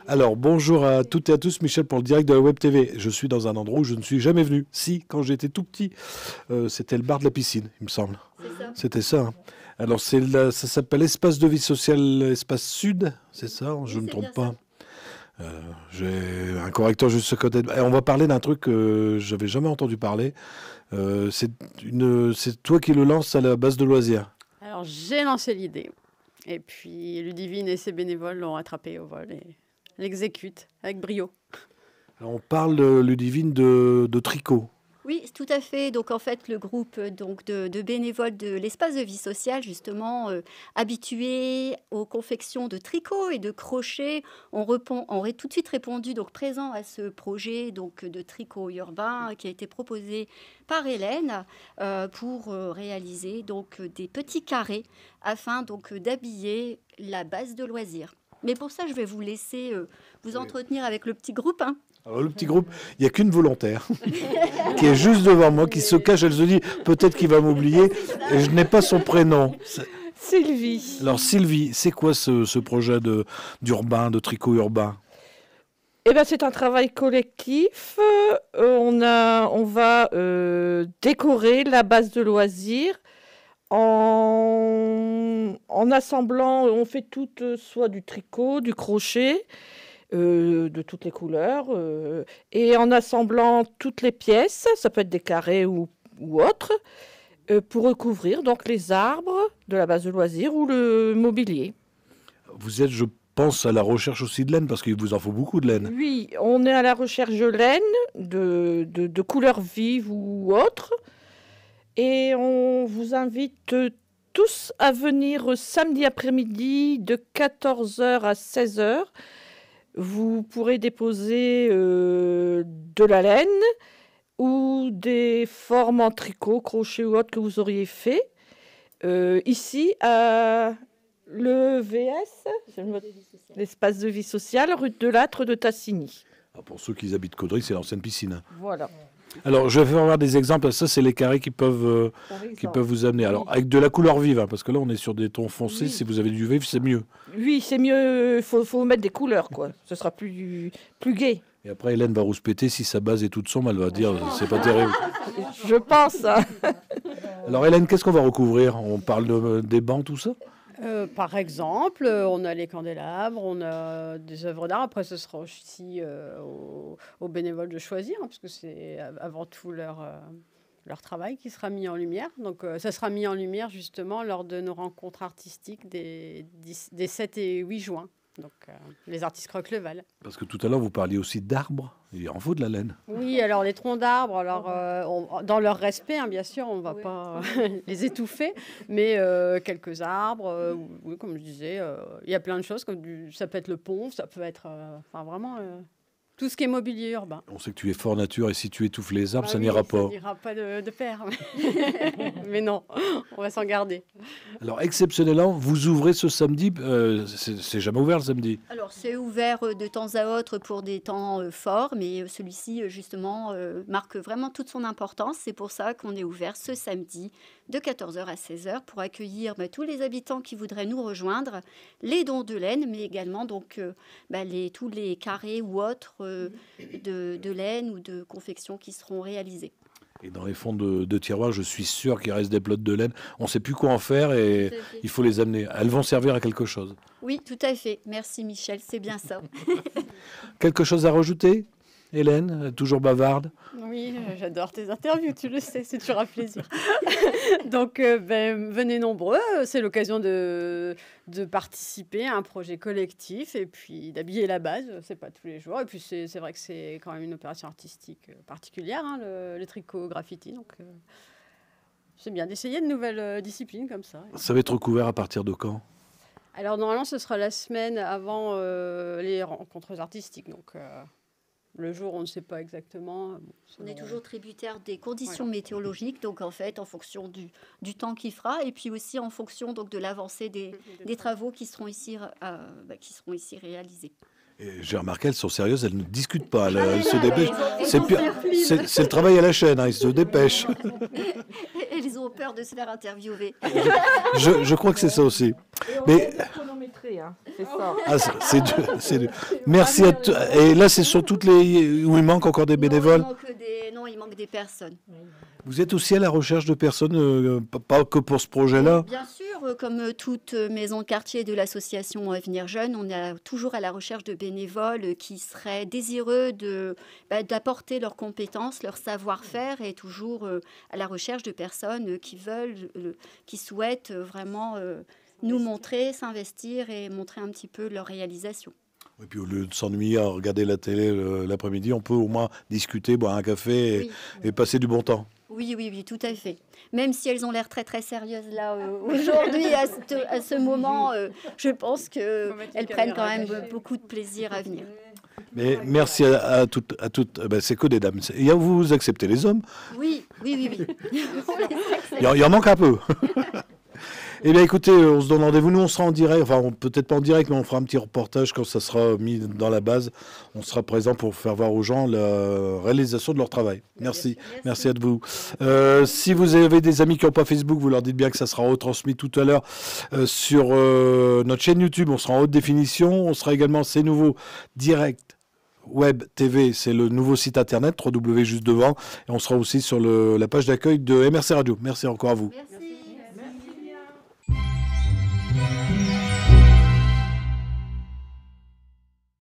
Alors, bonjour à toutes et à tous, Michel pour le direct de la Web TV. Je suis dans un endroit où je ne suis jamais venu. Si, quand j'étais tout petit, c'était le bar de la piscine, il me semble. C'est ça. C'était ça, hein. Alors, ça s'appelle Espace de vie sociale, Espace Sud, c'est ça, je Oui, ne me c'est bien trompe pas. ça. J'ai un correcteur juste à côté. Et on va parler d'un truc que j'avais jamais entendu parler. C'est toi qui le lances à la base de loisirs. Alors, j'ai lancé l'idée. Et puis, Ludivine et ses bénévoles l'ont attrapé au vol et l'exécutent avec brio. Alors, on parle, Ludivine, de tricot. Oui, tout à fait. Donc en fait, le groupe donc de bénévoles de l'espace de vie sociale, justement habitués aux confections de tricot et de crochet, on aurait tout de suite répondu donc présent à ce projet donc de tricot urbain qui a été proposé par Hélène pour réaliser donc des petits carrés afin donc d'habiller la base de loisirs. Mais pour ça, je vais vous laisser vous entretenir avec le petit groupe, hein. Alors, le petit groupe, il n'y a qu'une volontaire qui est juste devant moi, qui se cache. Elle se dit peut-être qu'il va m'oublier et je n'ai pas son prénom. Sylvie. Alors, Sylvie, c'est quoi ce projet d'urbain, de tricot urbain? Eh ben, c'est un travail collectif. On va décorer la base de loisirs en assemblant. On fait soit du tricot, du crochet, de toutes les couleurs, et en assemblant toutes les pièces, ça peut être des carrés ou autres, pour recouvrir donc les arbres de la base de loisirs ou le mobilier. Vous êtes, je pense, à la recherche aussi de laine, parce qu'il vous en faut beaucoup de laine. Oui, on est à la recherche de laine, de couleurs vives ou autres, et on vous invite tous à venir samedi après-midi de 14h à 16h. Vous pourrez déposer de la laine ou des formes en tricot, crochet ou autre que vous auriez fait ici à l'EVS, l'espace de vie sociale, rue de Lattre de Tassigny. Alors, pour ceux qui habitent Caudry, c'est l'ancienne piscine. Voilà. Alors, je vais faire voir des exemples. Ça, c'est les carrés qui peuvent vous amener. Alors, avec de la couleur vive, hein, parce que là, on est sur des tons foncés. Oui. Si vous avez du vif, c'est mieux. Oui, c'est mieux. Faut mettre des couleurs, quoi. Ce sera plus gai. Et après, Hélène va rouspéter. Si sa base est toute sombre, elle va dire c'est pas terrible. Je pense. Hein. Alors, Hélène, qu'est-ce qu'on va recouvrir? On parle des bancs, tout ça? Par exemple, on a les candélabres, on a des œuvres d'art. Après, ce sera aussi aux bénévoles de choisir, hein, parce que c'est avant tout leur travail qui sera mis en lumière. Donc, ça sera mis en lumière justement lors de nos rencontres artistiques des 7 et 8 juin. Donc, les artistes Croque-le-Val. Parce que tout à l'heure, vous parliez aussi d'arbres. Il en faut de la laine. Oui, alors les troncs d'arbres, alors dans leur respect, hein, bien sûr, on ne va pas les étouffer, mais quelques arbres, oui, comme je disais, il y a plein de choses, ça peut être le pont, ça peut être enfin, vraiment tout ce qui est mobilier urbain. On sait que tu es fort nature et si tu étouffes les arbres, Ah ça oui, n'ira pas. Ça n'ira pas de pair. Mais non, on va s'en garder. Alors, exceptionnellement, vous ouvrez ce samedi. C'est jamais ouvert le samedi. Alors, c'est ouvert de temps à autre pour des temps forts, mais celui-ci, justement, marque vraiment toute son importance. C'est pour ça qu'on est ouvert ce samedi de 14h à 16h pour accueillir tous les habitants qui voudraient nous rejoindre, les dons de laine, mais également donc, tous les carrés ou autres de laine ou de confection qui seront réalisés. Et dans les fonds de tiroirs, je suis sûr qu'il reste des plots de laine. On ne sait plus quoi en faire et il faut les amener. Elles vont servir à quelque chose. Oui, tout à fait. Merci Michel, c'est bien ça. Quelque chose à rajouter, Hélène? Toujours bavarde? Oui, j'adore tes interviews, tu le sais, c'est toujours un plaisir. Donc, venez nombreux, c'est l'occasion de participer à un projet collectif et puis d'habiller la base, c'est pas tous les jours. Et puis, c'est vrai que c'est quand même une opération artistique particulière, hein, le tricot graffiti. Donc, c'est bien d'essayer de nouvelles disciplines comme ça. Ça va être recouvert à partir de quand? Alors, normalement, ce sera la semaine avant les rencontres artistiques. Donc, le jour, on ne sait pas exactement. Bon, on est toujours tributaire des conditions météorologiques, donc en fait, en fonction du temps qu'il fera, et puis aussi en fonction donc, de l'avancée des travaux qui seront ici réalisés. Et j'ai remarqué, elles sont sérieuses, elles ne discutent pas, elles se là, dépêchent. ils ont peur. C'est le travail à la chaîne, ils se dépêchent. Ils ont peur de se faire interviewer. Je crois que c'est ça aussi. Et on Mais est chronométré, hein, c'est ça. ah, c'est dur. Merci à tous. Et là, c'est sur toutes les où il manque encore des bénévoles. Non, il manque des personnes. Vous êtes aussi à la recherche de personnes, pas que pour ce projet-là. Bien sûr, comme toute maison de quartier de l'association Avenir Jeune, on est toujours à la recherche de bénévoles qui seraient désireux d'apporter leurs compétences, leur savoir-faire et toujours à la recherche de personnes qui souhaitent vraiment nous montrer, s'investir et montrer un petit peu leur réalisation. Et puis au lieu de s'ennuyer à regarder la télé l'après-midi, on peut au moins discuter, boire un café et passer du bon temps. Oui, tout à fait. Même si elles ont l'air très très sérieuses là aujourd'hui, à ce moment, je pense qu'elles prennent quand même beaucoup de plaisir à venir. Mais merci à toutes. Ben, c'est que des dames. Et vous acceptez les hommes? Oui. Il y en manque un peu. Eh bien, écoutez, on se donne rendez-vous. Nous, on sera en direct. Enfin, peut-être pas en direct, mais on fera un petit reportage quand ça sera mis dans la base. On sera présent pour faire voir aux gens la réalisation de leur travail. Merci à vous. Si vous avez des amis qui n'ont pas Facebook, vous leur dites bien que ça sera retransmis tout à l'heure sur notre chaîne YouTube. On sera en haute définition. On sera également, c'est nouveau, direct. Web TV, c'est le nouveau site internet, www juste devant. Et on sera aussi sur la page d'accueil de MRC Radio. Merci encore à vous. Merci.